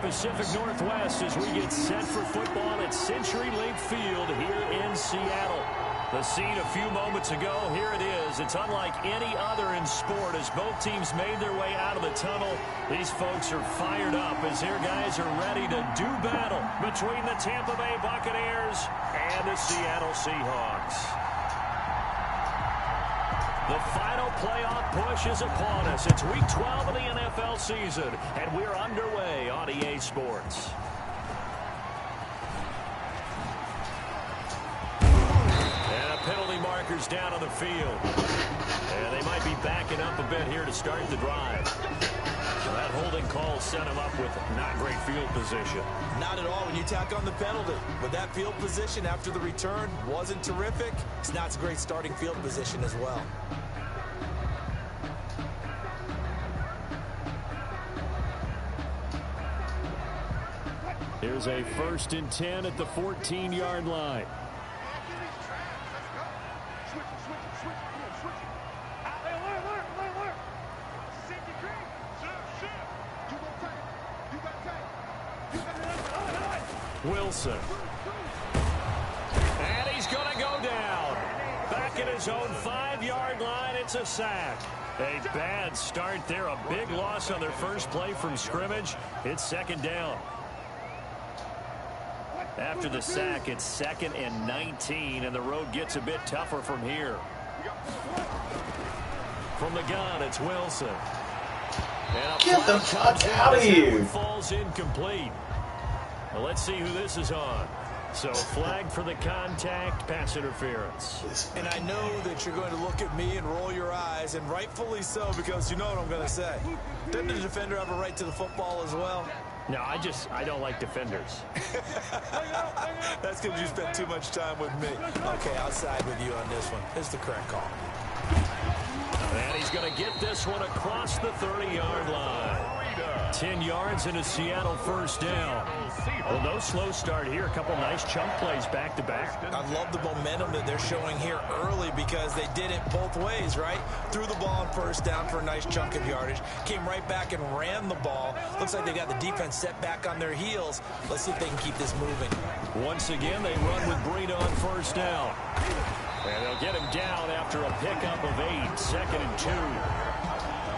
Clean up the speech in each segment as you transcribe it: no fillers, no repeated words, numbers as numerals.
Pacific Northwest as we get set for football at CenturyLink Field here in Seattle. The scene a few moments ago, here it is. It's unlike any other in sport as both teams made their way out of the tunnel. These folks are fired up as their guys are ready to do battle between the Tampa Bay Buccaneers and the Seattle Seahawks. The final playoff push is upon us. It's Week 12 of the NFL season, and we're underway on EA Sports. Penalty markers down on the field. And they might be backing up a bit here to start the drive. So that holding call sent him up with not great field position. Not at all when you tack on the penalty. With that field position after the return wasn't terrific, it's not a great starting field position as well. Here's a 1st and 10 at the 14-yard line. Wilson. And he's going to go down. Back at his own 5-yard line, it's a sack. A bad start there. A big loss on their first play from scrimmage. It's 2nd down. After the sack, it's 2nd and 19, and the road gets a bit tougher from here. From the gun, it's Wilson. And get the fuck out of here. Falls incomplete. Well, let's see who this is on. So, flag for the contact, pass interference. And I know that you're going to look at me and roll your eyes, and rightfully so, because you know what I'm going to say. Doesn't the defender have a right to the football as well? No, I don't like defenders. That's because you spent too much time with me. Okay, I'll side with you on this one. It's the correct call. And he's going to get this one across the 30-yard line. 10 yards and a Seattle 1st down. Well, no slow start here. A couple nice chunk plays back-to-back. I love the momentum that they're showing here early because they did it both ways, right? Threw the ball on 1st down for a nice chunk of yardage. Came right back and ran the ball. Looks like they got the defense set back on their heels. Let's see if they can keep this moving. Once again, they run with Breida on 1st down. And they'll get him down after a pickup of 8, 2nd and 2.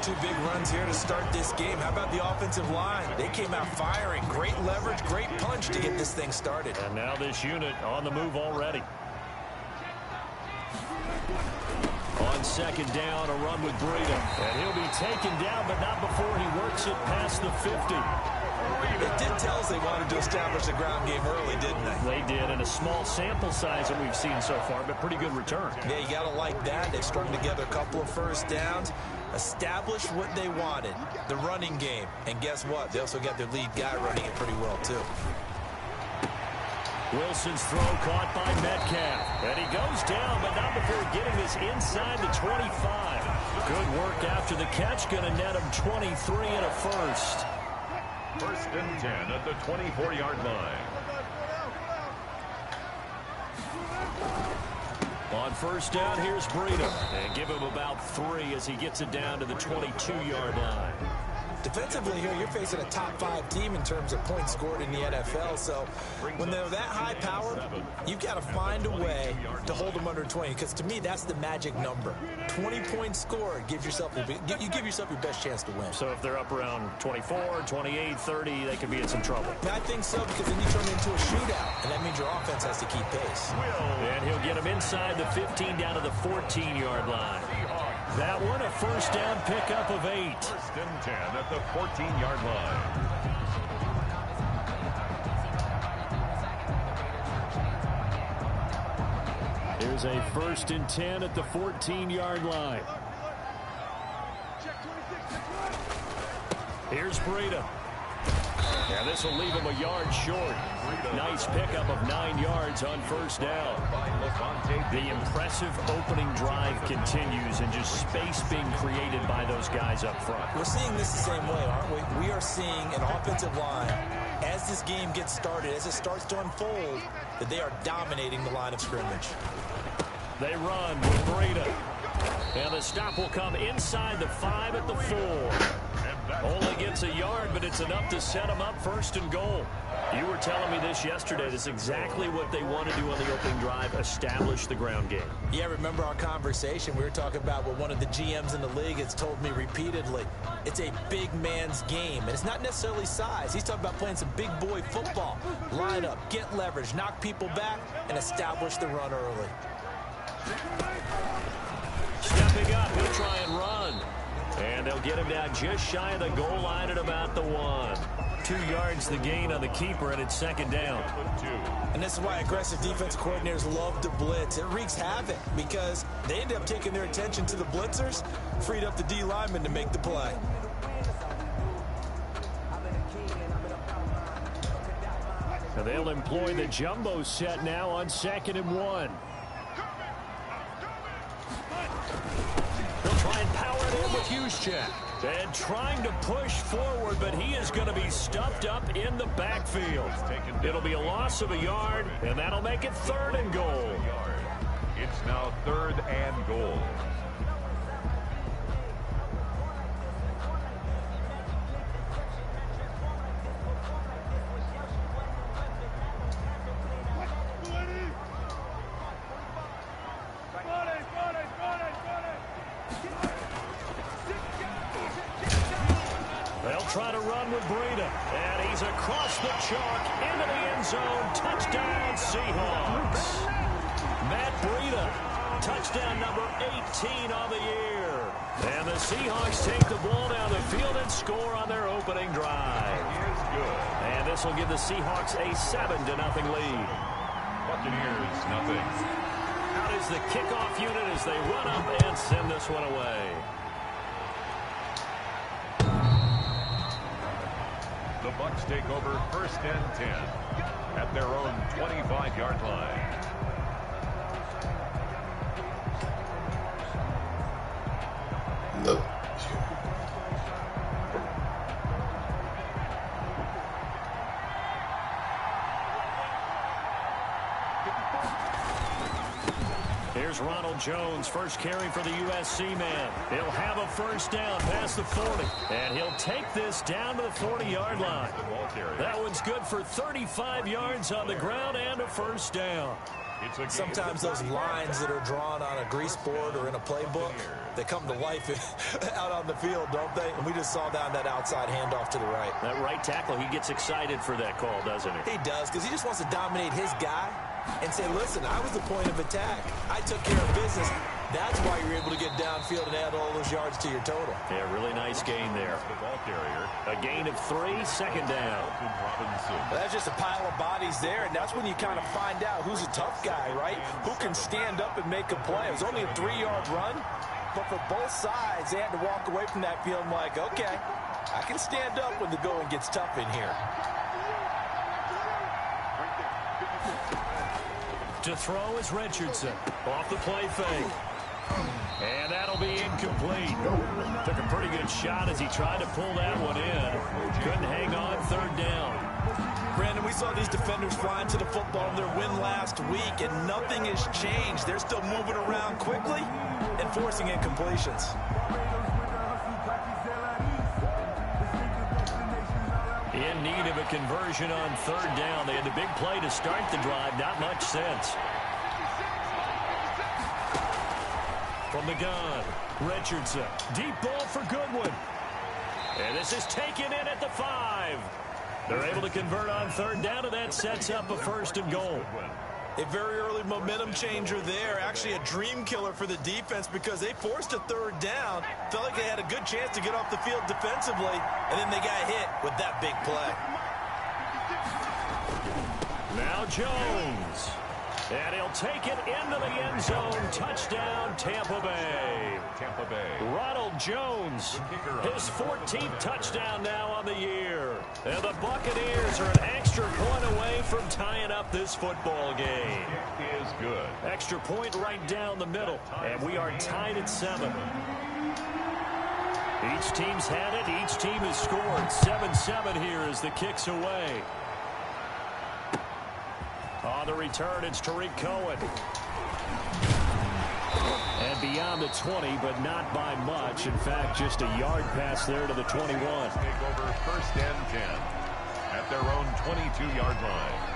2 big runs here to start this game. How about the offensive line? They came out firing. Great leverage, great punch to get this thing started. And now this unit on the move already. On 2nd down, a run with Breida. And he'll be taken down, but not before he works it past the 50. It did tell us they wanted to establish a ground game early, didn't they? They did, and a small sample size that we've seen so far, but pretty good return. Yeah, you got to like that. They've strung together a couple of 1st downs, established what they wanted, the running game. And guess what? They also got their lead guy running it pretty well, too. Wilson's throw caught by Metcalf. And he goes down, but not before getting this inside the 25. Good work after the catch. Going to net him 23 and a 1st. 1st and 10 at the 24-yard line. On 1st down, here's Breida. And give him about 3 as he gets it down to the 22-yard line. Defensively here, you're facing a top 5 team in terms of points scored in the NFL. So when they're that high powered, you've got to find a way to hold them under 20. Because to me, that's the magic number. 20 points scored gives yourself you give yourself your best chance to win. So if they're up around 24, 28, 30, they could be in some trouble. I think so, because then you turn it into a shootout, and that means your offense has to keep pace. And he'll get him inside the 15 down to the 14-yard line. That one, a 1st down pickup of 8. 1st and 10 at the 14-yard line. Here's a 1st and 10 at the 14-yard line. Here's Breida. And this will leave him a yard short. Nice pickup of 9 yards on 1st down. The impressive opening drive continues and just space being created by those guys up front. We're seeing this the same way, aren't we? We are seeing an offensive line, as this game gets started, as it starts to unfold, that they are dominating the line of scrimmage. They run with Breida. And the stop will come inside the 5 at the 4. And that Only gets a yard, but it's enough to set him up 1st and goal. You were telling me this yesterday. This is exactly what they want to do on the opening drive, establish the ground game. Yeah, remember our conversation? We were talking about what one of the GMs in the league has told me repeatedly. It's a big man's game, and it's not necessarily size. He's talking about playing some big boy football. Line up, get leverage, knock people back, and establish the run early. Stepping up, he'll try and run. And they'll get him down just shy of the goal line at about the 1. 2 yards the gain on the keeper, and it's 2nd down. And this is why aggressive defensive coordinators love to blitz. It wreaks havoc because they end up taking their attention to the blitzers, freed up the D lineman to make the play. And they'll employ the jumbo set now on 2nd and 1. They'll try and power it in with Juszczyk. And trying to push forward, but he is going to be stuffed up in the backfield. It'll be a loss of a yard, and that'll make it 3rd and goal. It's now 3rd and goal. Try to run with Breida, and he's across the chalk into the end zone. Touchdown, Seahawks. Matt Breida, touchdown number 18 on the year. And the Seahawks take the ball down the field and score on their opening drive. And this will give the Seahawks a 7-0 lead. Buccaneers, nothing. Out is the kickoff unit as they run up and send this one away. The Bucs take over 1st and 10 at their own 25-yard line. Here's Ronald Jones, first carry for the USC man. He'll have a 1st down past the 40, and he'll take this down to the 40-yard line. That one's good for 35 yards on the ground and a 1st down. Sometimes those lines that are drawn on a grease board or in a playbook, they come to life out on the field, don't they? And we just saw down that outside handoff to the right. That right tackle, he gets excited for that call, doesn't he? He does, because he just wants to dominate his guy and say, listen, I was the point of attack. I took care of business. That's why you're able to get downfield and add all those yards to your total. Yeah, really nice gain there. The ball carrier. A gain of 3, 2nd down. Well, that's just a pile of bodies there, and that's when you kind of find out who's a tough guy, right? Who can stand up and make a play. It was only a 3-yard run, but for both sides, they had to walk away from that feeling like, okay, I can stand up when the going gets tough in here. To throw is Richardson. Off the play fake. And that'll be incomplete. Took a pretty good shot as he tried to pull that one in. Couldn't hang on 3rd down. Brandon, we saw these defenders flying to the football in their win last week, and nothing has changed. They're still moving around quickly and forcing incompletions. In need of a conversion on 3rd down. They had the big play to start the drive. Not much sense. From the gun, Richardson. Deep ball for Goodwin. And this is taken in at the 5. They're able to convert on 3rd down, and that sets up a 1st and goal. A very early momentum changer there. Actually a dream killer for the defense because they forced a 3rd down. Felt like they had a good chance to get off the field defensively, and then they got hit with that big play. Now Jones. And he'll take it into the end zone. Touchdown, Tampa Bay. Tampa Bay. Ronald Jones, his 14th touchdown now on the year. And the Buccaneers are an extra point away from tying up this football game. It is good. Extra point right down the middle. And we are tied at 7. Each team's had it. Each team has scored. 7-7 here as the kick's away. On the return, it's Tariq Cohen. And beyond the 20, but not by much. In fact, just a yard pass there to the 21. Take over first and 10 at their own 22-yard line.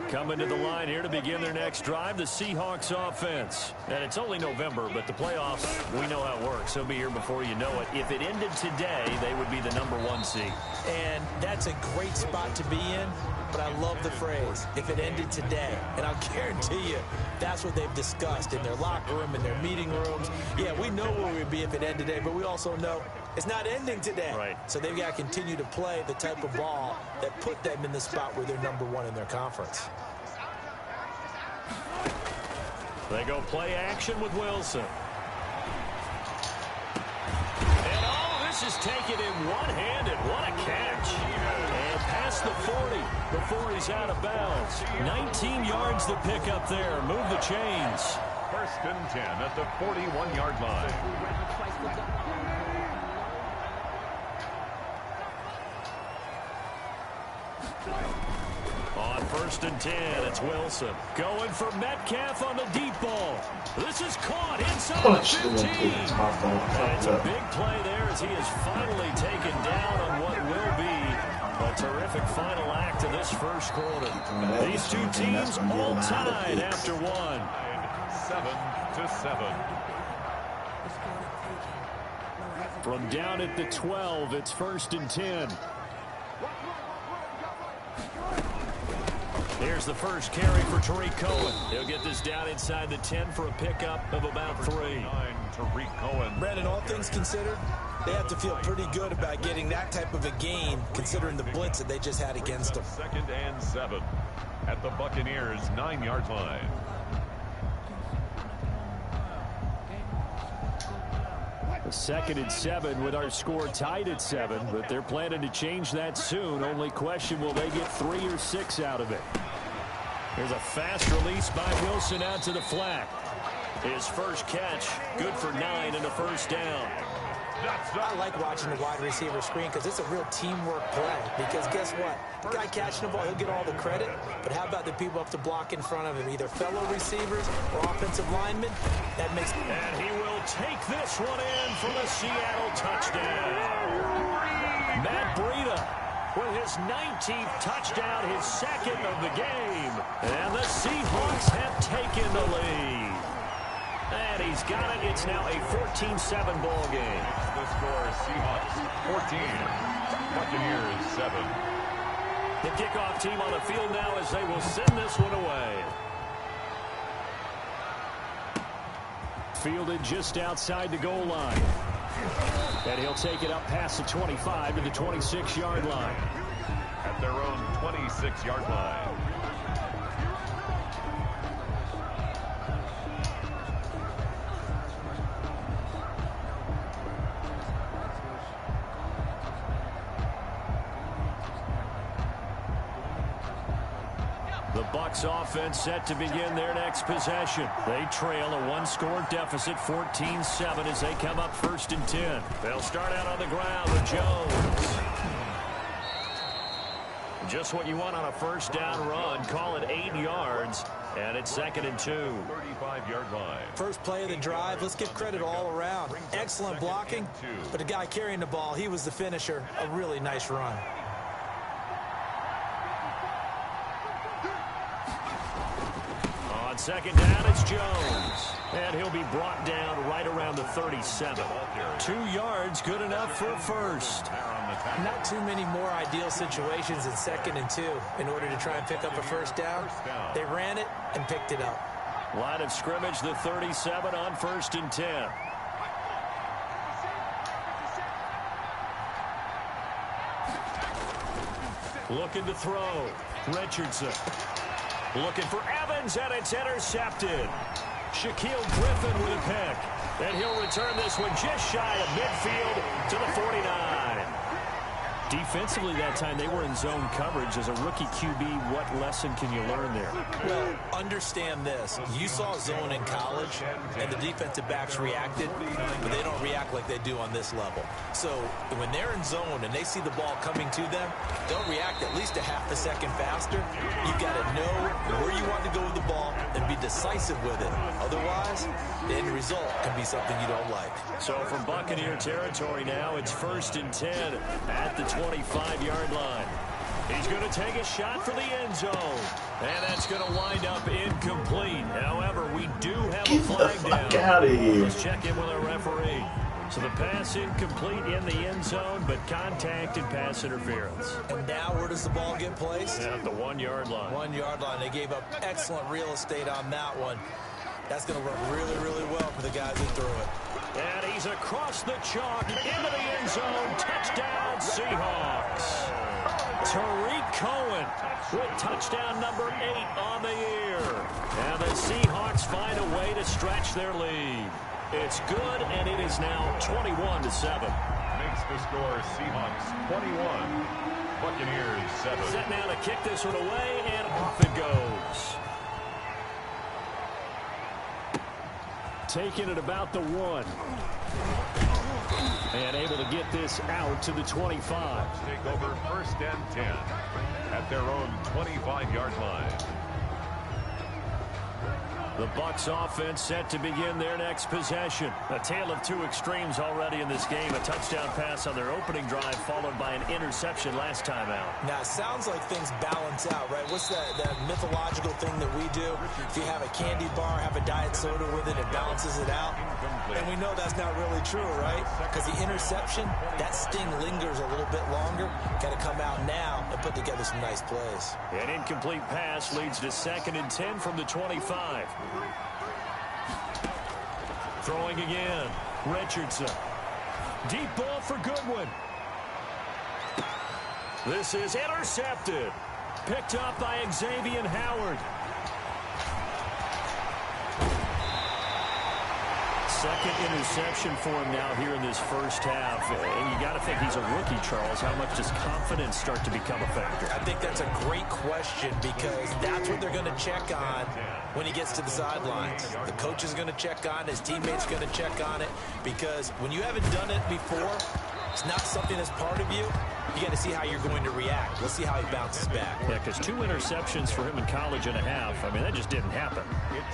Coming to the line here to begin their next drive, the Seahawks offense. And it's only November, but the playoffs, we know how it works. They'll be here before you know it. If it ended today, they would be the #1 seed. And that's a great spot to be in, but I love the phrase, if it ended today. And I'll guarantee you, that's what they've discussed in their locker room, in their meeting rooms. Yeah, we know where we'd be if it ended today, but we also know it's not ending today. Right. So they've got to continue to play the type of ball that put them in the spot where they're #1 in their conference. They go play action with Wilson. And this is taken in one-handed. What a catch. And past the 40 before he's out of bounds. 19 yards to pick up there. Move the chains. First and 10 at the 41-yard line. On first and 10, it's Wilson. Going for Metcalf on the deep ball. This is caught inside the 15. And it's a big play there as he is finally taken down on what will be a terrific final act of this first quarter. These two teams all tied after one. 7-7. From down at the 12, it's first and 10. Here's the first carry for Tariq Cohen. He'll get this down inside the 10 for a pickup of about 3. Tariq Cohen. Brandon, all things considered, they have to feel pretty good about getting that type of a gain, considering the blitz that they just had against them. Second and 7 at the Buccaneers' 9-yard line. Second and 7 with our score tied at 7, but they're planning to change that soon. Only question, will they get 3 or 6 out of it? Here's a fast release by Wilson out to the flat. His first catch, good for 9 and a first down. I like watching the wide receiver screen because it's a real teamwork play. Because guess what? The guy catching the ball, he'll get all the credit. But how about the people up to block in front of him? Either fellow receivers or offensive linemen. That makes... And he will take this one in for the Seattle touchdown. Matt Breida with his 19th touchdown, his second of the game. And the Seahawks have taken the lead. And he's got it. It's now a 14-7 ball game. The score is Seahawks 14, Buccaneers 7. The kickoff team on the field now as they will send this one away. Fielded just outside the goal line. And he'll take it up past the 25 to the 26-yard line. At their own 26-yard line. The Bucs offense set to begin their next possession. They trail a one-score deficit, 14-7, as they come up first and 10. They'll start out on the ground with Jones. Just what you want on a first down run. Call it 8 yards, and it's second and 2. 35-yard line. First play of the drive, let's give credit all around. Excellent blocking, but the guy carrying the ball, he was the finisher. A really nice run. On second down, it's Jones. And he'll be brought down right around the 37. 2 yards, good enough for a first. Not too many more ideal situations in second and 2 in order to try and pick up a first down. They ran it and picked it up. Line of scrimmage, the 37 on first and 10. Looking to throw. Richardson. Looking for Evans, and it's intercepted. Shaquille Griffin with a pick. And he'll return this one just shy of midfield to the 49. Defensively that time, they were in zone coverage. As a rookie QB, what lesson can you learn there? Well, understand this. You saw zone in college, and the defensive backs reacted, but they don't react like they do on this level. So when they're in zone and they see the ball coming to them, they'll react at least a half a second faster. You've got to know where you want to go with the ball and be decisive with it. Otherwise, the end result can be something you don't like. So from Buccaneer territory now, it's 1st and 10 at the 25-yard line. He's going to take a shot for the end zone. And that's going to wind up incomplete. However, we do have a flag down. Out of here. Let's check in with our referee. So the pass incomplete in the end zone, but contact and pass interference. And now where does the ball get placed? At the 1-yard line. 1-yard line. They gave up excellent real estate on that one. That's going to work really, really well for the guys who threw it. And he's across the chalk into the end zone. Touchdown, Seahawks. Tariq Cohen with touchdown number 8 on the year. And the Seahawks find a way to stretch their lead. It's good, and it is now 21-7. Makes the score Seahawks 21, Buccaneers 7. Set now to kick this one away, and off it goes. Taking it about the 1. And able to get this out to the 25. Take over 1st and 10 at their own 25-yard line. The Bucs offense set to begin their next possession. A tale of two extremes already in this game. A touchdown pass on their opening drive followed by an interception last time out. Now, it sounds like things balance out, right? What's that mythological thing that we do? If you have a candy bar, have a diet soda with it, it balances it out. And we know that's not really true, right? Because the interception, that sting lingers a little bit longer. Got to come out now and put together some nice plays. An incomplete pass leads to 2nd and 10 from the 25. Throwing again. Richardson. Deep ball for Goodwin. This is intercepted. Picked up by Xavier Howard. Second interception for him now here in this first half. And you got to think he's a rookie, Charles. How much does confidence start to become a factor? I think that's a great question because that's what they're going to check on when he gets to the sidelines. The coach is going to check on it. His teammates are going to check on it because when you haven't done it before, it's not something that's part of you. You got to see how you're going to react. Let's see how he bounces back. Yeah, because 2 interceptions for him in college and a half. I mean, that just didn't happen.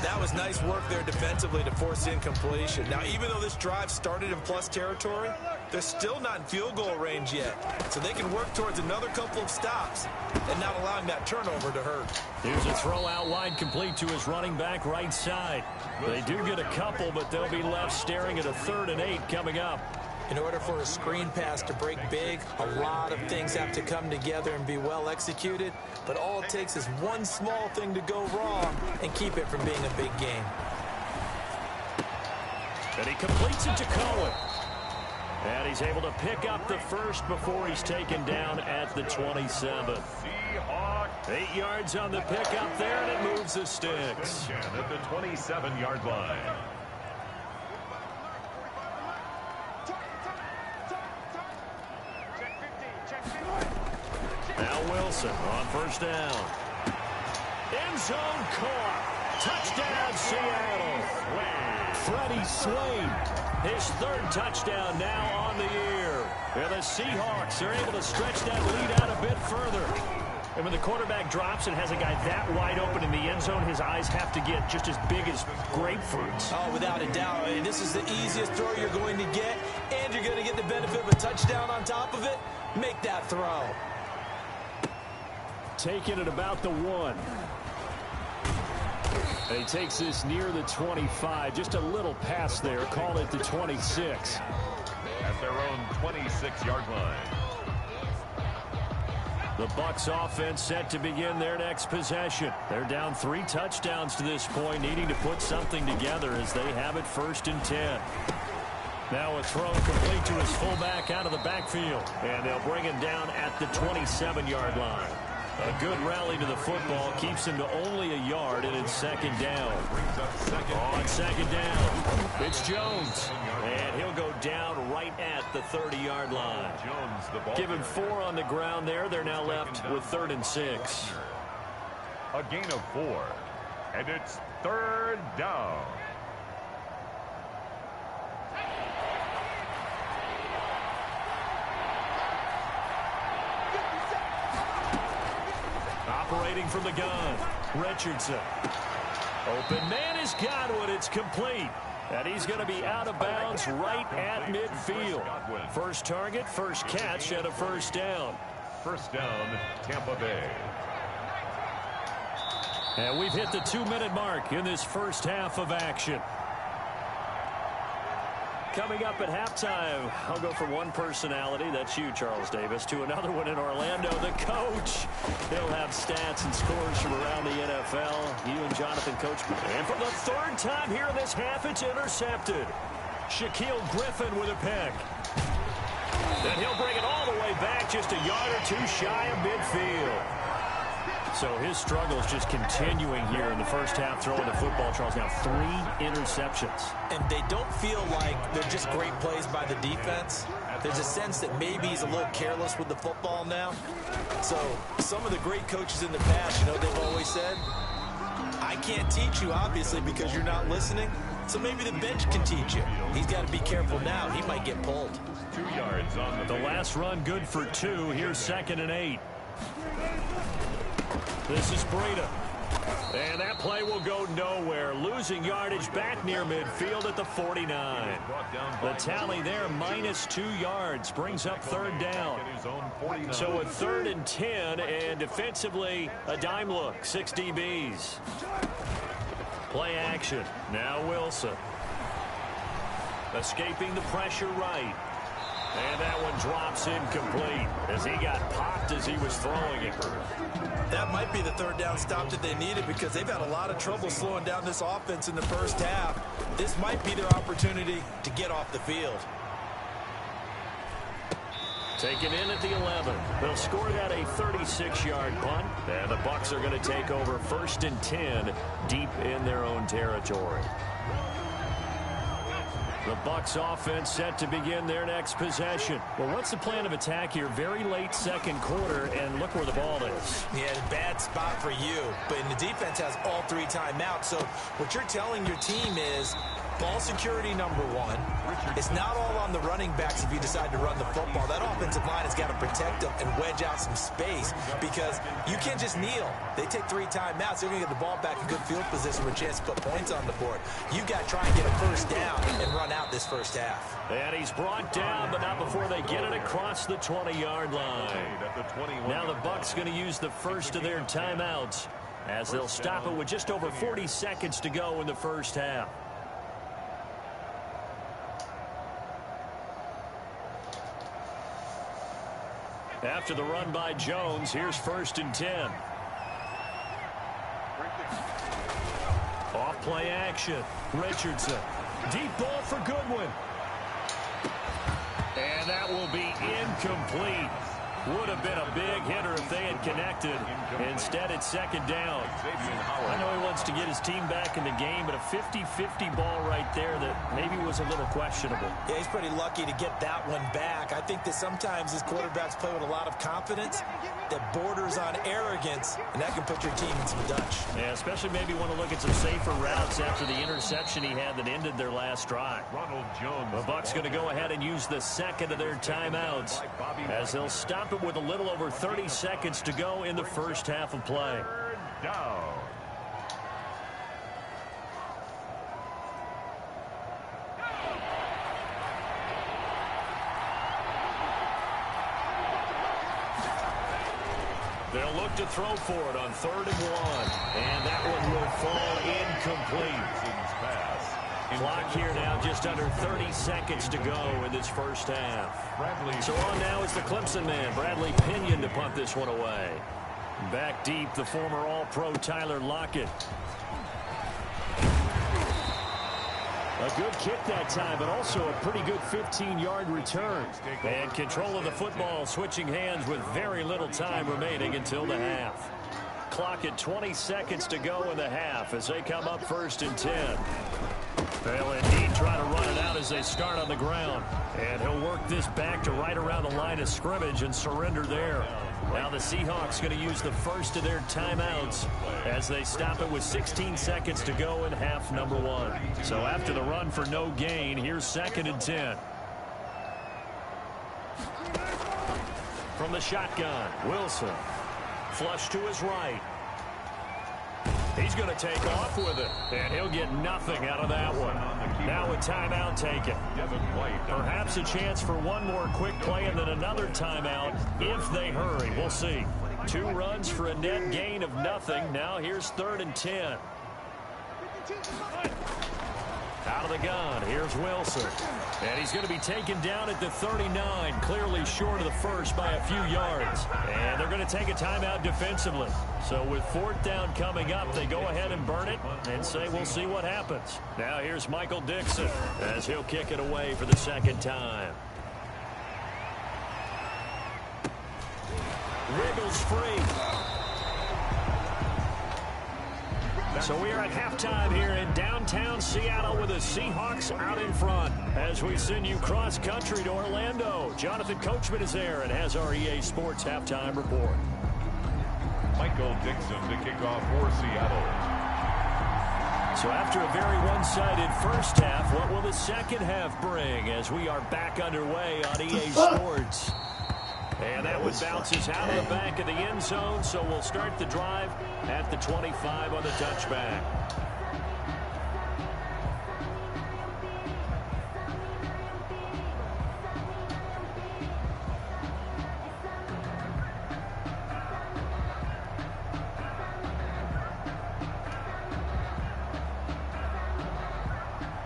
That was nice work there defensively to force incompletion. Now, even though this drive started in plus territory, they're still not in field goal range yet. So they can work towards another couple of stops and not allowing that turnover to hurt. Here's a throw out wide complete to his running back right side. They do get a couple, but they'll be left staring at a 3rd and 8 coming up. In order for a screen pass to break big, a lot of things have to come together and be well executed. But all it takes is one small thing to go wrong and keep it from being a big game. And he completes it to Cohen. And he's able to pick up the first before he's taken down at the 27. 8 yards on the pickup there, and it moves the sticks. At the 27-yard line. Now Wilson on 1st down. End zone caught. Touchdown, Seattle. Freddie Swain, his 3rd touchdown now on the year. And the Seahawks are able to stretch that lead out a bit further. And when the quarterback drops and has a guy that wide open in the end zone, his eyes have to get just as big as grapefruits. Oh, without a doubt. I mean, this is the easiest throw you're going to get, and you're going to get the benefit of a touchdown on top of it. Make that throw. Taking it about the 1. And he takes this near the 25. Just a little pass there. Call it the 26. At their own 26-yard line. The Bucs offense set to begin their next possession. They're down 3 touchdowns to this point, needing to put something together as they have it 1st and 10. Now a throw complete to his fullback out of the backfield. And they'll bring him down at the 27-yard line. A good rally to the football keeps him to only a yard, and it's second down. On second down, it's Jones. And he'll go down right at the 30-yard line. Give him 4 on the ground there. They're now left with 3rd and 6. A gain of 4. And it's 3rd down. Operating from the gun, Richardson. Open man is Godwin. It's complete. And he's going to be out of bounds right at midfield. First target, first catch, and a first down. First down, Tampa Bay. And we've hit the 2-minute mark in this first half of action. Coming up at halftime, I'll go from one personality, that's you, Charles Davis, to another one in Orlando, the coach. He'll have stats and scores from around the NFL. You and Jonathan, Coach. And for the 3rd time here in this half, it's intercepted. Shaquille Griffin with a pick. Then he'll bring it all the way back, just a yard or 2 shy of midfield. So his struggle is just continuing here in the first half, throwing the football. Charles, now 3 interceptions. And they don't feel like they're just great plays by the defense. There's a sense that maybe he's a little careless with the football now. So some of the great coaches in the past, you know, they've always said, I can't teach you, obviously, because you're not listening. So maybe the bench can teach you. He's got to be careful now. He might get pulled. 2 yards on the last run good for 2. Here's 2nd and 8. This is Breida. And that play will go nowhere. Losing yardage back near midfield at the 49. The tally there, -2 yards, brings up 3rd down. So a 3rd and 10, and defensively, a dime look, 6 DBs. Play action. Now Wilson. Escaping the pressure right. And that one drops incomplete as he got popped as he was throwing it. That might be the 3rd down stop that they needed because they've had a lot of trouble slowing down this offense in the first half. This might be their opportunity to get off the field. Taken in at the 11. They'll score that a 36-yard punt. And the Bucs are going to take over 1st and 10 deep in their own territory. The Bucs offense set to begin their next possession. Well, what's the plan of attack here? Very late 2nd quarter, and look where the ball is. Yeah, bad spot for you. But the defense has all 3 timeouts. So what you're telling your team is ball security #1. It's not all on the running backs if you decide to run the football. That offensive line has got to protect them and wedge out some space because you can't just kneel. They take 3 timeouts. They're going to get the ball back in good field position with a chance to put points on the board. You've got to try and get a first down and run out this first half. And he's brought down, but not before they get it across the 20-yard line. Now the Bucs going to use the first of their timeouts as they'll stop it with just over 40 seconds to go in the first half. After the run by Jones, here's 1st and 10. Off play action. Richardson. Deep ball for Goodwin. And that will be incomplete. Would have been a big hitter if they had connected. Instead, it's 2nd down. I know he wants to get his team back in the game, but a 50-50 ball right there that maybe was a little questionable. Yeah, he's pretty lucky to get that one back. I think that sometimes his quarterbacks play with a lot of confidence that borders on arrogance, and that can put your team in some Dutch. Yeah, especially maybe want to look at some safer routes after the interception he had that ended their last drive. The Bucs going to go ahead and use the 2nd of their timeouts as they'll stop it with a little over 30 seconds to go in the first half of play. Down. They'll look to throw for it on 3rd and 1. And that one will fall incomplete. Clock here now just under 30 seconds to go in this first half. So on now is the Clemson man, Bradley Pinion, to punt this one away. Back deep, the former All-Pro Tyler Lockett. A good kick that time, but also a pretty good 15-yard return. And control of the football switching hands with very little time remaining until the half. Clock at 20 seconds to go in the half as they come up 1st and 10. They'll indeed try to run it out as they start on the ground. And he'll work this back to right around the line of scrimmage and surrender there. Now the Seahawks going to use the first of their timeouts as they stop it with 16 seconds to go in half number 1. So after the run for no gain, here's 2nd and 10. From the shotgun, Wilson. Flush to his right. He's going to take off with it, and he'll get nothing out of that one. Now a timeout taken. Perhaps a chance for one more quick play and then another timeout if they hurry. We'll see. 2 runs for a net gain of nothing. Now here's 3rd and 10. Out of the gun, here's Wilson. And he's going to be taken down at the 39, clearly short of the first by a few yards. And they're going to take a timeout defensively. So with 4th down coming up, they go ahead and burn it and say we'll see what happens. Now here's Michael Dixon as he'll kick it away for the 2nd time. Wriggles free. So we are at halftime here in downtown Seattle with the Seahawks out in front. As we send you cross-country to Orlando, Jonathan Coachman is there and has our EA Sports halftime report. Michael Dixon to kick off for Seattle. So after a very one-sided first half, what will the second half bring as we are back underway on EA Sports? And that one bounces out of the back of the end zone, so we'll start the drive at the 25 on the touchback.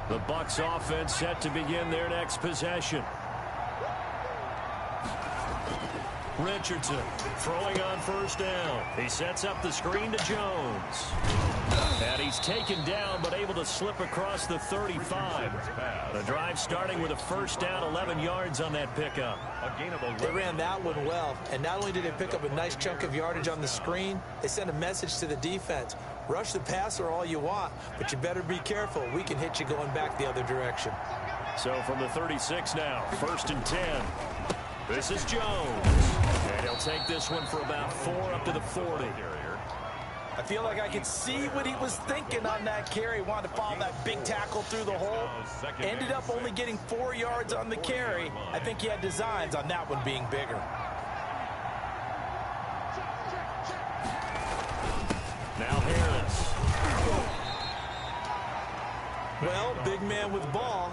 The Bucs offense set to begin their next possession. Richardson throwing on 1st down. He sets up the screen to Jones. And he's taken down but able to slip across the 35. The drive starting with a 1st down, 11 yards on that pickup. They ran that one well, and not only did they pick up a nice chunk of yardage on the screen, they sent a message to the defense. Rush the passer all you want, but you better be careful. We can hit you going back the other direction. So from the 36 now, 1st and 10. This is Jones. And he'll take this one for about 4 up to the 40. I feel like I could see what he was thinking on that carry. Wanted to follow that big tackle through the hole. Ended up only getting 4 yards on the carry. I think he had designs on that one being bigger. Now Harris. Well, big man with ball.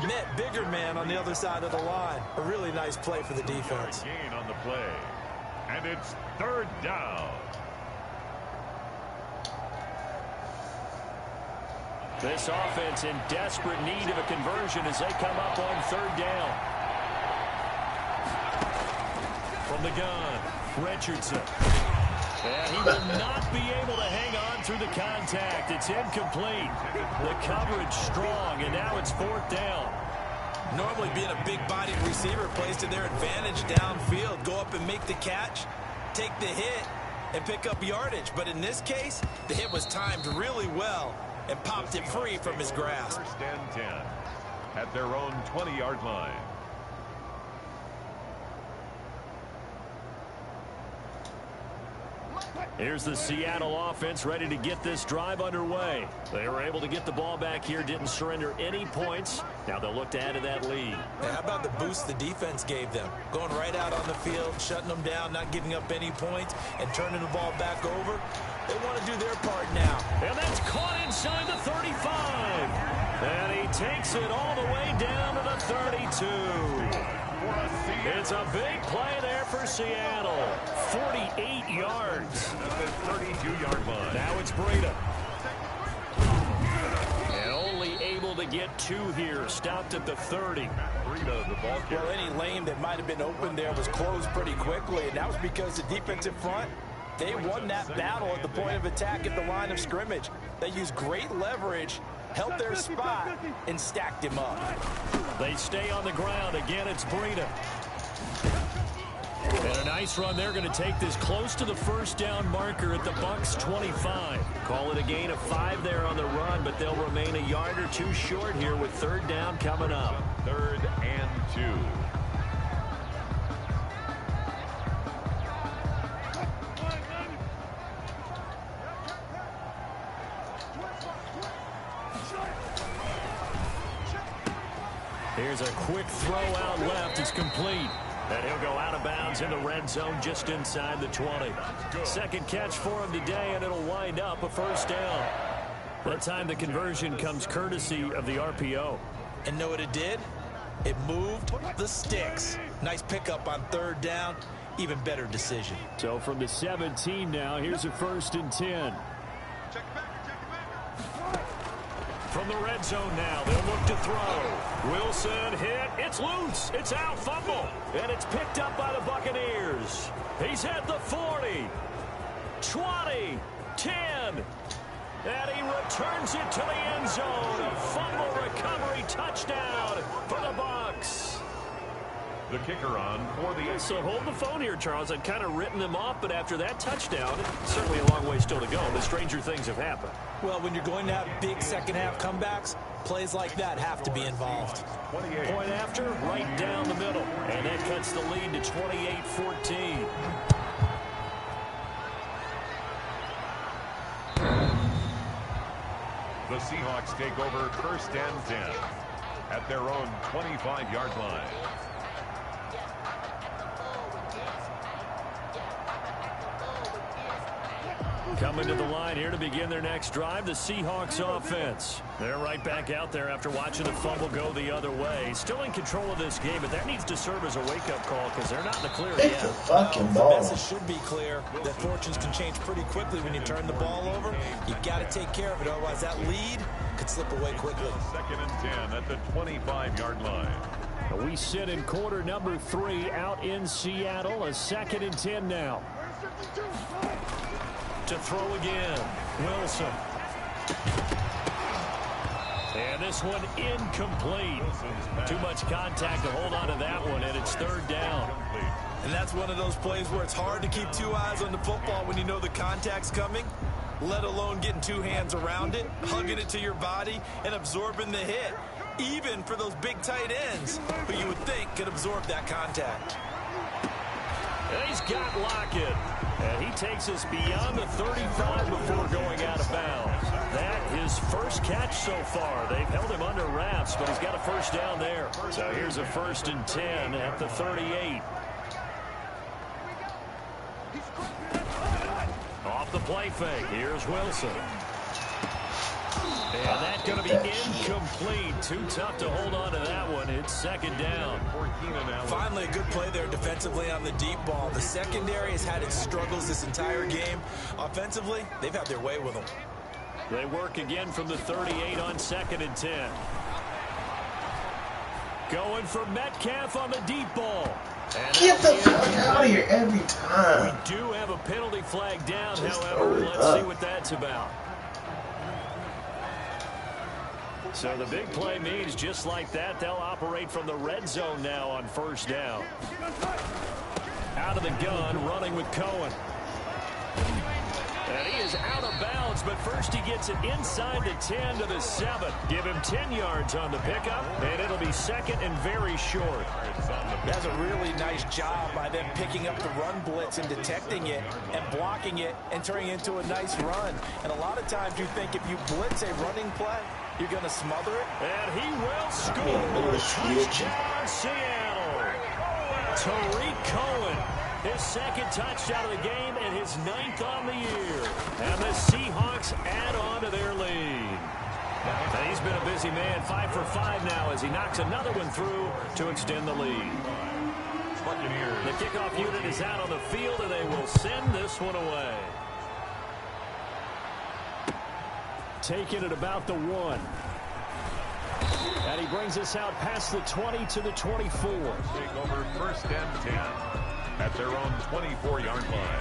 Met bigger man on the other side of the line. A really nice play for the defense. Gain on the play. And it's 3rd down. This offense in desperate need of a conversion as they come up on 3rd down. From the gun, Richardson. And he will not be able to hang on through the contact. It's incomplete. The coverage strong, and now it's 4th down. Normally being a big-bodied receiver plays to their advantage downfield. Go up and make the catch, take the hit, and pick up yardage. But in this case, the hit was timed really well and popped it free from his grasp. 1st and 10 at their own 20-yard line. Here's the Seattle offense ready to get this drive underway. They were able to get the ball back here, didn't surrender any points. Now they'll look to add to that lead. Now, how about the boost the defense gave them? Going right out on the field, shutting them down, not giving up any points, and turning the ball back over. They want to do their part now. And that's caught inside the 35. And he takes it all the way down to the 32. It's a big play there for Seattle. 48 yards. At the 32-yard line. Now it's Breida. And only able to get 2 here. Stopped at the 30. Breida, the ball carrier. Well, any lane that might have been open there was closed pretty quickly, and that was because the defensive front, they won that battle at the point of attack at the line of scrimmage. They used great leverage held their spot and stacked him up. They stay on the ground. Again, it's Breida. And a nice run. They're going to take this close to the first down marker at the Bucs 25. Call it a gain of 5 there on the run, but they'll remain a yard or two short here with third down coming up. 3rd and 2. Here's a quick throw out left. It's complete. And he'll go out of bounds in the red zone just inside the 20. Second catch for him today, and it'll wind up a first down. That time the conversion comes courtesy of the RPO. And know what it did? It moved the sticks. Nice pickup on third down. Even better decision. So from the 17 now, here's a 1st and 10. From the red zone now, they'll look to throw. Wilson hit. It's loose. It's out. Fumble. And it's picked up by the Buccaneers. He's at the 40. 20. 10. And he returns it to the end zone. A fumble recovery touchdown for the Bucs. The kicker on for the... So hold the phone here, Charles. I'd kind of written them off, but after that touchdown, certainly a long way still to go. But stranger things have happened. Well, when you're going to have big second-half comebacks, plays like that have to be involved. Point after, right down the middle. And that cuts the lead to 28-14. The Seahawks take over 1st and 10 at their own 25-yard line. Coming to the line here to begin their next drive, the Seahawks offense. They're right back out there after watching the fumble go the other way. Still in control of this game, but that needs to serve as a wake-up call because they're not in the clear Pick yet. the fucking The ball. message should be clear that fortunes can change pretty quickly when you turn the ball over. You've got to take care of it, otherwise that lead could slip away quickly. 2nd and 10 at the 25-yard line. We sit in quarter number 3 out in Seattle. A 2nd and 10 now. To throw again, Wilson. And this one incomplete. Too much contact to hold on to that one, and it's 3rd down. And that's one of those plays where it's hard to keep 2 eyes on the football when you know the contact's coming, let alone getting 2 hands around it, hugging it to your body, and absorbing the hit, even for those big tight ends who you would think could absorb that contact. And he's got Lockett. And he takes us beyond the 35 before going out of bounds. That his first catch so far. They've held him under wraps, but he's got a first down there. So here's a 1st and 10 at the 38. Off the play fake. Here's Wilson. And that's going to be incomplete. Too tough to hold on to that one. It's 2nd down. Finally, a good play there defensively on the deep ball. The secondary has had its struggles this entire game. Offensively, they've had their way with them. They work again from the 38 on 2nd and 10. Going for Metcalf on the deep ball. And Get the fuck out of here every time. we do have a penalty flag down, however. Let's see what that's about. So the big play means just like that, they'll operate from the red zone now on 1st down. Out of the gun, running with Cohen. And he is out of bounds, but first he gets it inside the 10 to the 7. Give him 10 yards on the pickup, and it'll be 2nd and very short. That's a really nice job by them picking up the run blitz and detecting it and blocking it and turning it into a nice run. And a lot of times you think if you blitz a running play, you're going to smother it. And he will score. Touchdown, Seattle. Tariq Cohen, his 2nd touchdown of the game and his 9th on the year. And the Seahawks add on to their lead. And he's been a busy man, 5 for 5 now as he knocks another one through to extend the lead. The kickoff unit is out on the field, and they will send this one away. Taking it about the 1. And he brings us out past the 20 to the 24. Take over 1st and 10 at their own 24-yard line.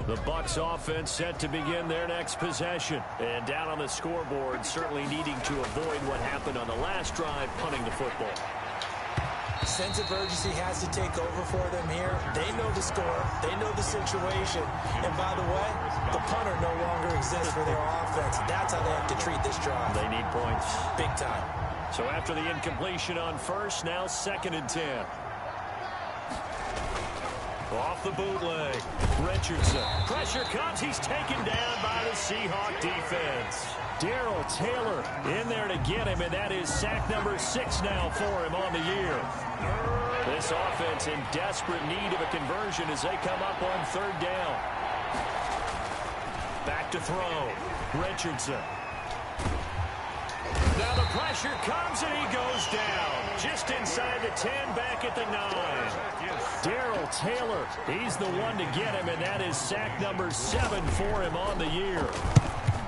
The Bucs offense set to begin their next possession. And down on the scoreboard, certainly needing to avoid what happened on the last drive, punting the football. Sense of urgency has to take over for them here. They know the score. They know the situation. And by the way, the punter no longer exists for their offense. That's how they have to treat this drive. They need points. Big time. So after the incompletion on first, now 2nd and 10. Off the bootleg. Richardson. Pressure comes. He's taken down by the Seahawk defense. Darrell Taylor in there to get him, and that is sack number 6 now for him on the year. This offense in desperate need of a conversion as they come up on 3rd down. Back to throw. Richardson. Now the pressure comes, and he goes down. Just inside the 10, back at the 9. Darrell Taylor, he's the one to get him, and that is sack number 7 for him on the year.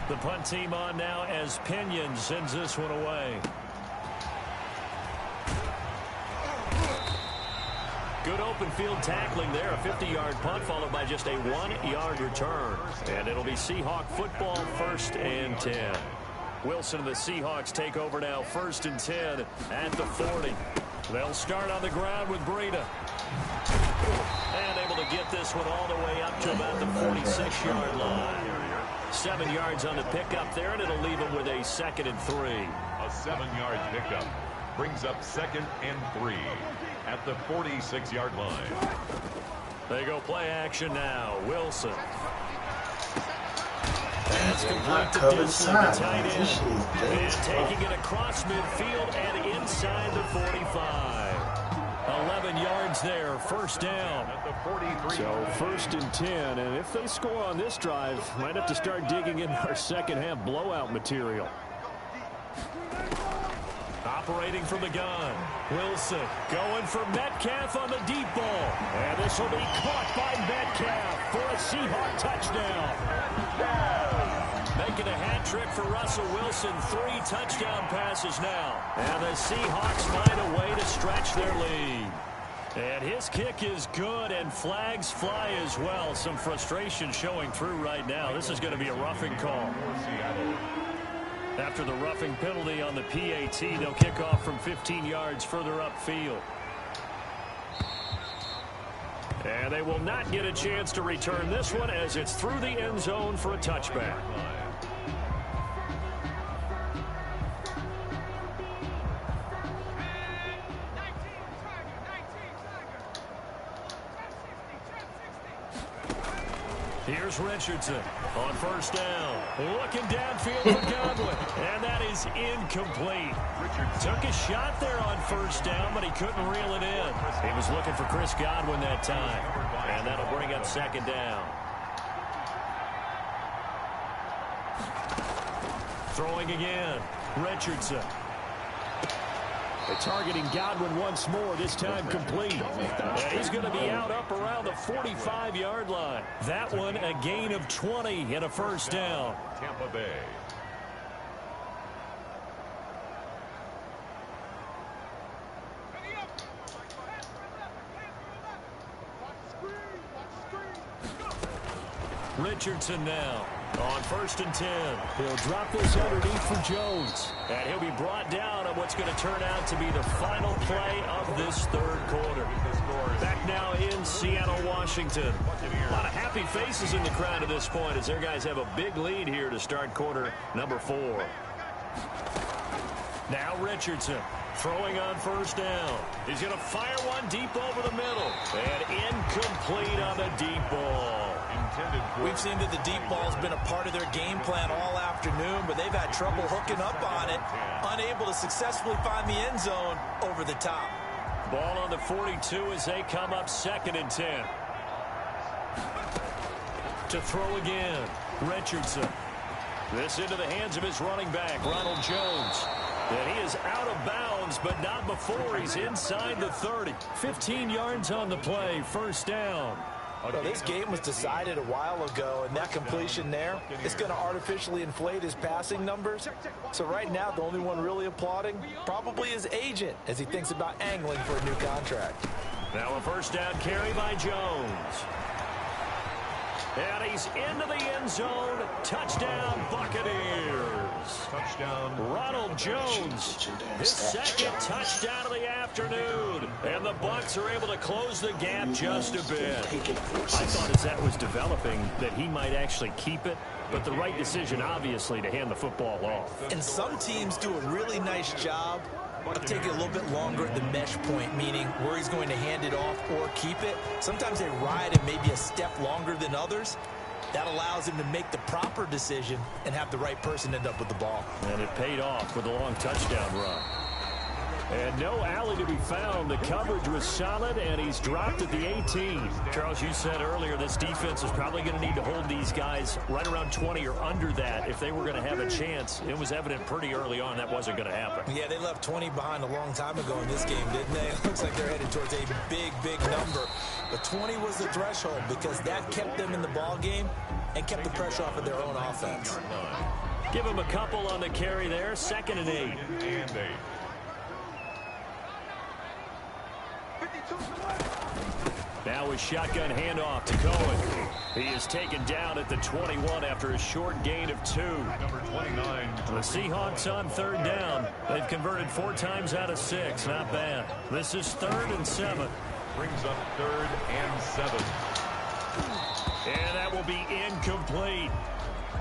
The punt team on now as Pinion sends this one away. Good open field tackling there. A 50-yard punt followed by just a 1-yard return. And it'll be Seahawk football, 1st and 10. Wilson and the Seahawks take over now, 1st and 10 at the 40. They'll start on the ground with Breida. And able to get this one all the way up to about the 46-yard line. 7 yards on the pickup there, and it'll leave him with a 2nd and 3. A 7-yard pickup brings up 2nd and 3 at the 46-yard line. They go play action now. Wilson. That's complete to Dixon, the tight end. And taking it across midfield and inside the 45. 11 yards there, 1st down. So 1st and 10, and if they score on this drive, might have to start digging in our second half blowout material. Operating from the gun. Wilson going for Metcalf on the deep ball. And this will be caught by Metcalf for a Seahawk touchdown. Making a hat trick for Russell Wilson. 3 touchdown passes now. And the Seahawks find a way to stretch their lead. And his kick is good, and flags fly as well. Some frustration showing through right now. This is going to be a roughing call. After the roughing penalty on the PAT, they'll kick off from 15 yards further upfield. And they will not get a chance to return this one as it's through the end zone for a touchback. Here's Richardson on 1st down. Looking downfield for Godwin. And that is incomplete. Took a shot there on 1st down, but he couldn't reel it in. He was looking for Chris Godwin that time. And that'll bring up 2nd down. Throwing again. Richardson. They're targeting Godwin once more, this time complete. And he's going to be out up around the 45-yard line. That one a gain of 20 and a 1st down. Tampa Bay. Richardson now on 1st and 10. He'll drop this underneath for Jones. And he'll be brought down on what's going to turn out to be the final play of this 3rd quarter. Back now in Seattle, Washington. A lot of happy faces in the crowd at this point as their guys have a big lead here to start quarter number 4. Now Richardson throwing on 1st down. He's going to fire one deep over the middle. And incomplete on the deep ball. We've seen that the deep ball's been a part of their game plan all afternoon, but they've had trouble hooking up on it, unable to successfully find the end zone over the top. Ball on the 42 as they come up 2nd and 10. To throw again, Richardson. This into the hands of his running back, Ronald Jones. And he is out of bounds, but not before he's inside the 30. 15 yards on the play, 1st down. Well, this game was decided a while ago, and that completion there is going to artificially inflate his passing numbers. So right now, the only one really applauding probably his agent as he thinks about angling for a new contract. Now a 1st down carry by Jones. And he's into the end zone. Touchdown, Buccaneers. Touchdown, Ronald Jones, his second touchdown of the afternoon. And the Bucs are able to close the gap just a bit. I thought as that was developing that he might actually keep it, but the right decision, obviously, to hand the football off. And some teams do a really nice job of taking a little bit longer at the mesh point, meaning where he's going to hand it off or keep it. Sometimes they ride it maybe a step longer than others. That allows him to make the proper decision and have the right person end up with the ball. And it paid off with a long touchdown run. And no alley to be found. The coverage was solid, and he's dropped at the 18. Charles, you said earlier this defense is probably going to need to hold these guys right around 20 or under that if they were going to have a chance. It was evident pretty early on that wasn't going to happen. Yeah, they left 20 behind a long time ago in this game, didn't they? It looks like they're headed towards a big, big number. But 20 was the threshold because that kept them in the ball game and kept the pressure off of their own offense. Give him a couple on the carry there. 2nd and 8. Now a shotgun handoff to Cohen. He is taken down at the 21 after a short gain of 2. Number 29. The Seahawks on 3rd down. They've converted 4 times out of 6. Not bad. This is 3rd and 7. Brings up 3rd and 7. And that will be incomplete.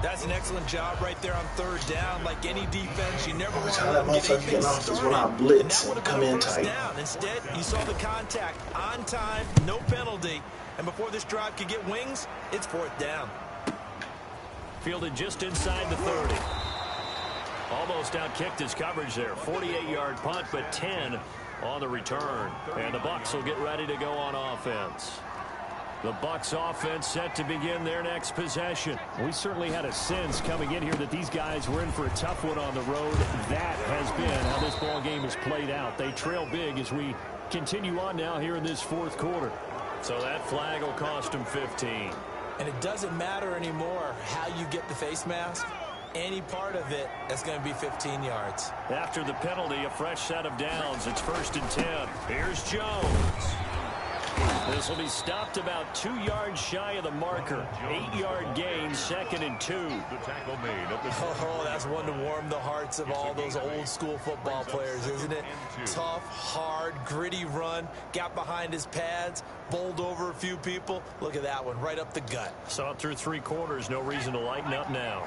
That's an excellent job right there on 3rd down. Like any defense, you never want How that to get motherfucker getting off is when I blitz and come in tight. Instead, you saw the contact on time, no penalty. And before this drive could get wings, it's 4th down. Fielded just inside the 30. Almost outkicked his coverage there. 48-yard punt, but 10 on the return. And the Bucs will get ready to go on offense. The Bucs offense set to begin their next possession. We certainly had a sense coming in here that these guys were in for a tough one on the road. That has been how this ball game has played out. They trail big as we continue on now here in this 4th quarter. So that flag will cost them 15. And it doesn't matter anymore how you get the face mask. Any part of it, that's going to be 15 yards. After the penalty, a fresh set of downs. It's 1st and 10. Here's Jones. This will be stopped about 2 yards shy of the marker. 8-yard gain, 2nd and 2. The tackle made at the Oh, that's one to warm the hearts of all those old school football players, isn't it? Tough, hard, gritty run. Got behind his pads, bowled over a few people. Look at that one, right up the gut. Saw it through 3 quarters. No reason to lighten up now.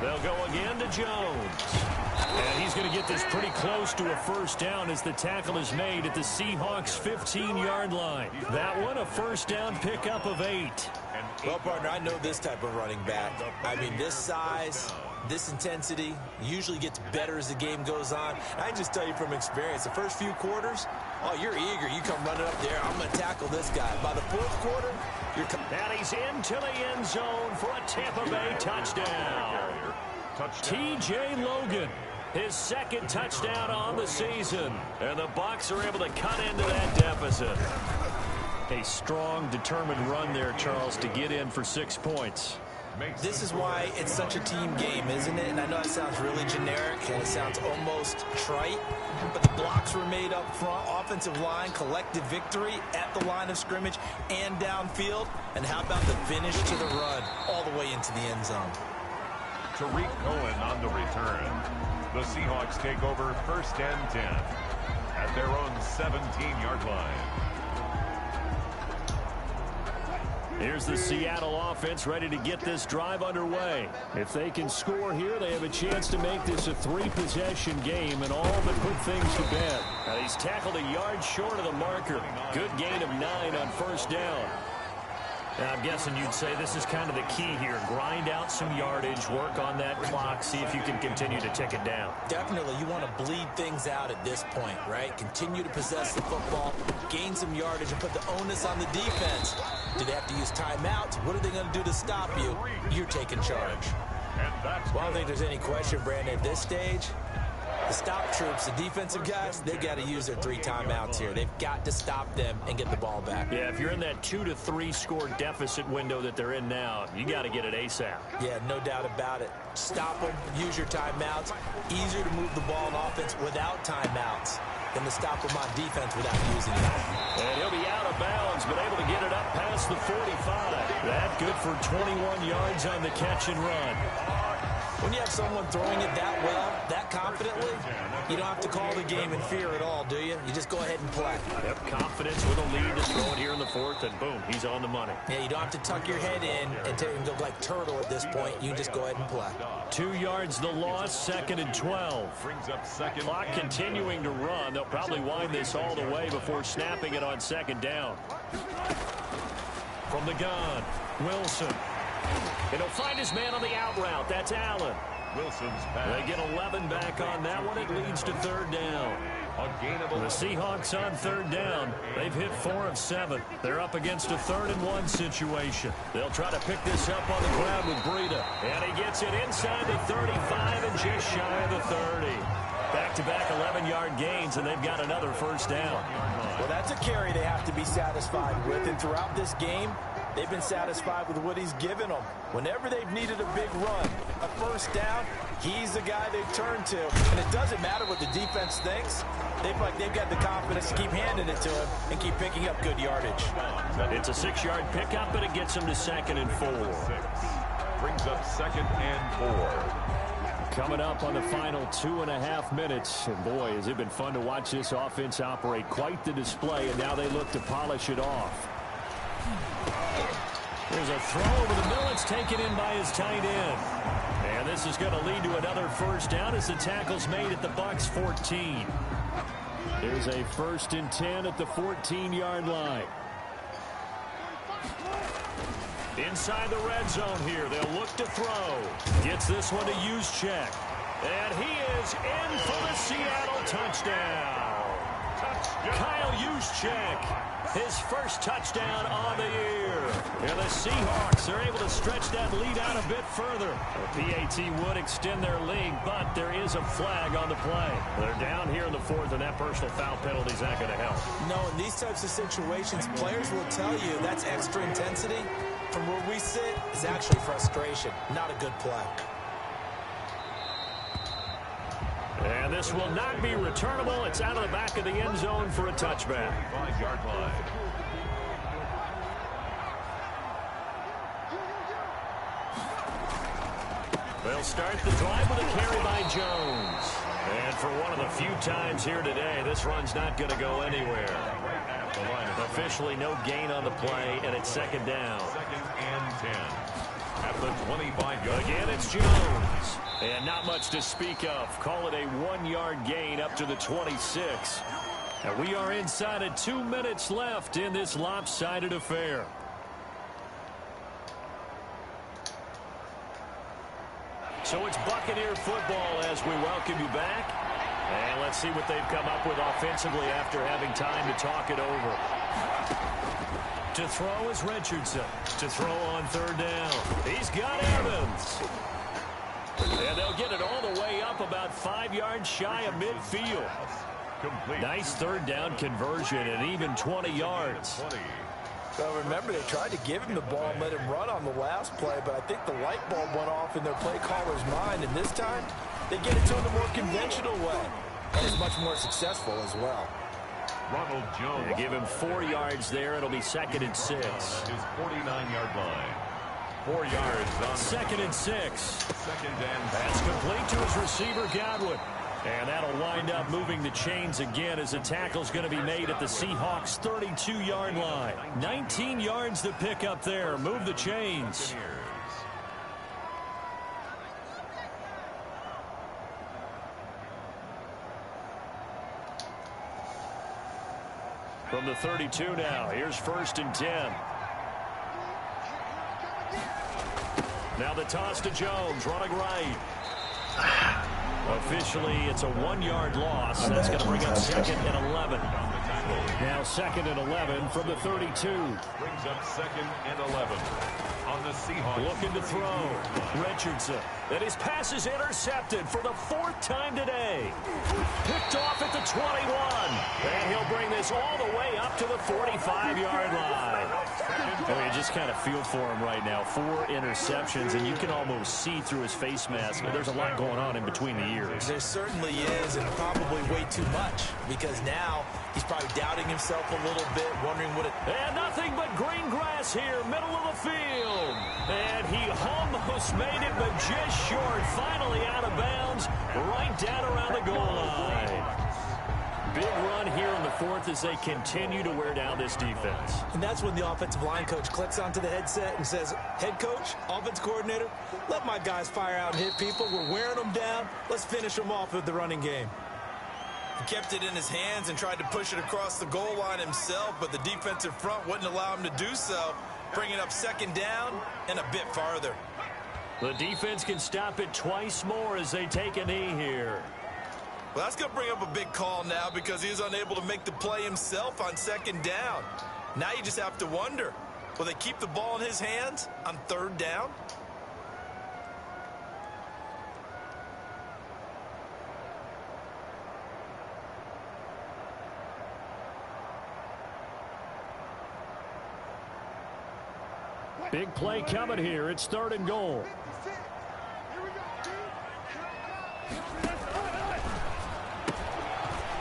They'll go again to Jones. And he's going to get this pretty close to a 1st down as the tackle is made at the Seahawks' 15-yard line. That one, a 1st down pickup of 8. Well, partner, I know this type of running back. I mean, this size, this intensity usually gets better as the game goes on. I can just tell you from experience, the first few quarters, oh, you're eager. You come running up there. I'm going to tackle this guy. By the 4th quarter, you're coming. And he's into the end zone for a Tampa Bay touchdown. T.J. Logan, his 2nd touchdown on the season. And the Bucs are able to cut into that deficit. A strong, determined run there, Charles, to get in for 6 points. This is why it's such a team game, isn't it? And I know it sounds really generic and it sounds almost trite, but the blocks were made up front, offensive line, collective victory at the line of scrimmage and downfield. And how about the finish to the run all the way into the end zone? Tariq Cohen on the return. The Seahawks take over 1st and 10 at their own 17-yard line. Here's the Seattle offense ready to get this drive underway. If they can score here, they have a chance to make this a 3-possession game and all but put things to bed. Now, he's tackled a yard short of the marker. Good gain of 9 on 1st down. Now, I'm guessing you'd say this is kind of the key here. Grind out some yardage, work on that clock, see if you can continue to tick it down. Definitely, you want to bleed things out at this point, right? Continue to possess the football, gain some yardage, and put the onus on the defense. Do they have to use timeouts? What are they going to do to stop you? You're taking charge. Well, I don't think there's any question, Brandon, at this stage. The stop troops, the defensive guys, they got to use their 3 timeouts here. They've got to stop them and get the ball back. Yeah, if you're in that 2 to 3 score deficit window that they're in now, you got to get it ASAP. Yeah, no doubt about it. Stop them, use your timeouts. Easier to move the ball on offense without timeouts than to stop them on defense without using them. And he'll be out of bounds, but able to get it up past the 45. That good for 21 yards on the catch and run. When you have someone throwing it that well, that confidently, you don't have to call the game in fear at all, do you? You just go ahead and play. Yep, confidence with a lead to throw it here in the 4th, and boom, he's on the money. Yeah, you don't have to tuck your head in and go like turtle at this point. You can just go ahead and play. 2 yards the loss, 2nd and 12. Brings up 2nd. Clock continuing to run. They'll probably wind this all the way before snapping it on 2nd down. From the gun, Wilson. And he'll find his man on the out route. That's Allen. Wilson's pass. They get 11 back on that one. It leads to 3rd down. The Seahawks on 3rd down. They've hit 4 of 7. They're up against a 3rd and 1 situation. They'll try to pick this up on the ground with Breida. And he gets it inside the 35 and just shy of the 30. Back-to-back 11-yard gains, and they've got another 1st down. Well, that's a carry they have to be satisfied with. And throughout this game, they've been satisfied with what he's given them. Whenever they've needed a big run, a 1st down, he's the guy they've turned to. And it doesn't matter what the defense thinks. They've got the confidence to keep handing it to him and keep picking up good yardage. It's a 6-yard pickup, but it gets him to 2nd and 4. Brings up 2nd and 4. Coming up on the final 2.5 minutes. And boy, has it been fun to watch this offense operate. Quite the display, and now they look to polish it off. There's a throw over the middle. It's taken in by his tight end. And this is going to lead to another 1st down as the tackle's made at the Bucs 14. There's a 1st and 10 at the 14-yard line. Inside the red zone here. They'll look to throw. Gets this one to Juszczyk. And he is in for the Seattle touchdown. Kyle Juszczyk. His 1st touchdown on the year. And the Seahawks are able to stretch that lead out a bit further. The PAT would extend their lead, but there is a flag on the play. They're down here in the 4th, and that personal foul penalty is not going to help. No, in these types of situations, players will tell you that's extra intensity. From where we sit, is actually frustration. Not a good play. And this will not be returnable. It's out of the back of the end zone for a touchback. 5-yard line. They'll start the drive with a carry by Jones. And for one of the few times here today, this run's not going to go anywhere. Officially no gain on the play, and it's 2nd down. 2nd and 10. At the 25-yard. Again, it's Jones. And not much to speak of. Call it a 1-yard gain up to the 26. And we are inside of 2 minutes left in this lopsided affair. So it's Buccaneer football as we welcome you back. And let's see what they've come up with offensively after having time to talk it over. To throw is Richardson. To throw on 3rd down. He's got Evans. And they'll get it all the way up about 5 yards shy of midfield. Nice 3rd down conversion and even 20 yards. Well, remember, they tried to give him the ball and let him run on the last play, but I think the light bulb went off in their play caller's mind, and this time they get it to him the more conventional way, and it's much more successful as well. Ronald Jones. They give him 4 yards there. It'll be 2nd and 6. His 49-yard line. 4 yards on 2nd and 6. 2nd and 6. That's complete to his receiver, Godwin. And that'll wind up moving the chains again as the tackle's going to be made at the Seahawks' 32-yard line. 19 yards to pick up there. Move the chains. From the 32 now, here's 1st and 10. Now the toss to Jones, running right. Officially, it's a 1-yard loss. That's going to bring up 2nd and 11. Now 2nd and 11 from the 32. Brings up 2nd and 11. on the Seahawks. Looking to throw. Richardson. And his pass is intercepted for the 4th time today. Picked off at the 21. And he'll bring this all the way up to the 45-yard line. Oh, you just kind of feel for him right now. 4 interceptions, and you can almost see through his face mask. There's a lot going on in between the ears. There certainly is, and probably way too much, because now he's probably doubting himself a little bit, wondering what it... And nothing but green grass here, middle of the field. And he almost made it, but just short. Finally out of bounds, right down around the goal line. Big run here in the 4th as they continue to wear down this defense. And that's when the offensive line coach clicks onto the headset and says, head coach, offense coordinator, let my guys fire out and hit people. We're wearing them down. Let's finish them off with the running game. He kept it in his hands and tried to push it across the goal line himself, but the defensive front wouldn't allow him to do so, bringing up 2nd down and a bit farther. The defense can stop it twice more as they take a knee here. Well, that's going to bring up a big call now because he's unable to make the play himself on 2nd down. Now you just have to wonder, will they keep the ball in his hands on 3rd down? Big play coming here. It's 3rd and goal.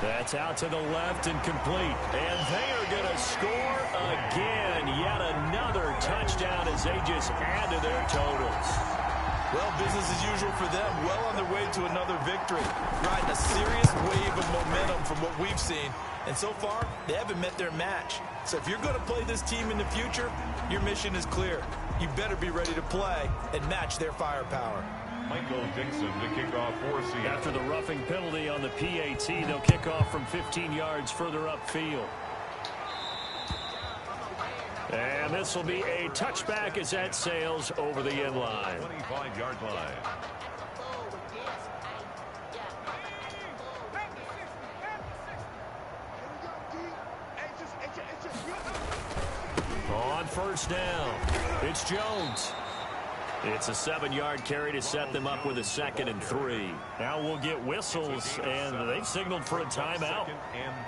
That's out to the left and complete. And they are going to score again. Yet another touchdown as they just add to their totals. Well, business as usual for them. Well on their way to another victory. Riding a serious wave of momentum from what we've seen. And so far, they haven't met their match. So if you're going to play this team in the future, your mission is clear. You better be ready to play and match their firepower. Michael Dixon to kick off for Seattle. After the roughing penalty on the PAT, they'll kick off from 15 yards further upfield. And this will be a touchback as that sails over the end line. 25-yard line. On 1st down, it's Jones. It's a 7-yard carry to set them up with a 2nd and 3. Now we'll get whistles, and they've signaled for a timeout.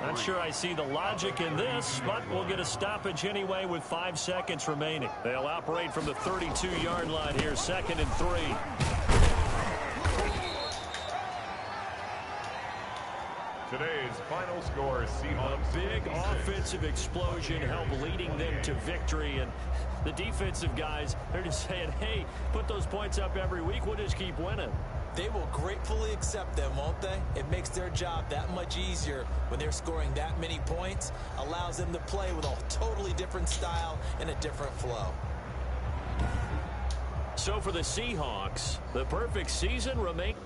Not sure I see the logic in this, but we'll get a stoppage anyway with 5 seconds remaining. They'll operate from the 32-yard line here, 2nd and 3. Today's final score, Seahawks. A big offensive explosion helped leading them to victory, and the defensive guys, they're just saying, hey, put those points up every week, we'll just keep winning. They will gratefully accept them, won't they? It makes their job that much easier when they're scoring that many points, allows them to play with a totally different style and a different flow. So for the Seahawks, the perfect season remains.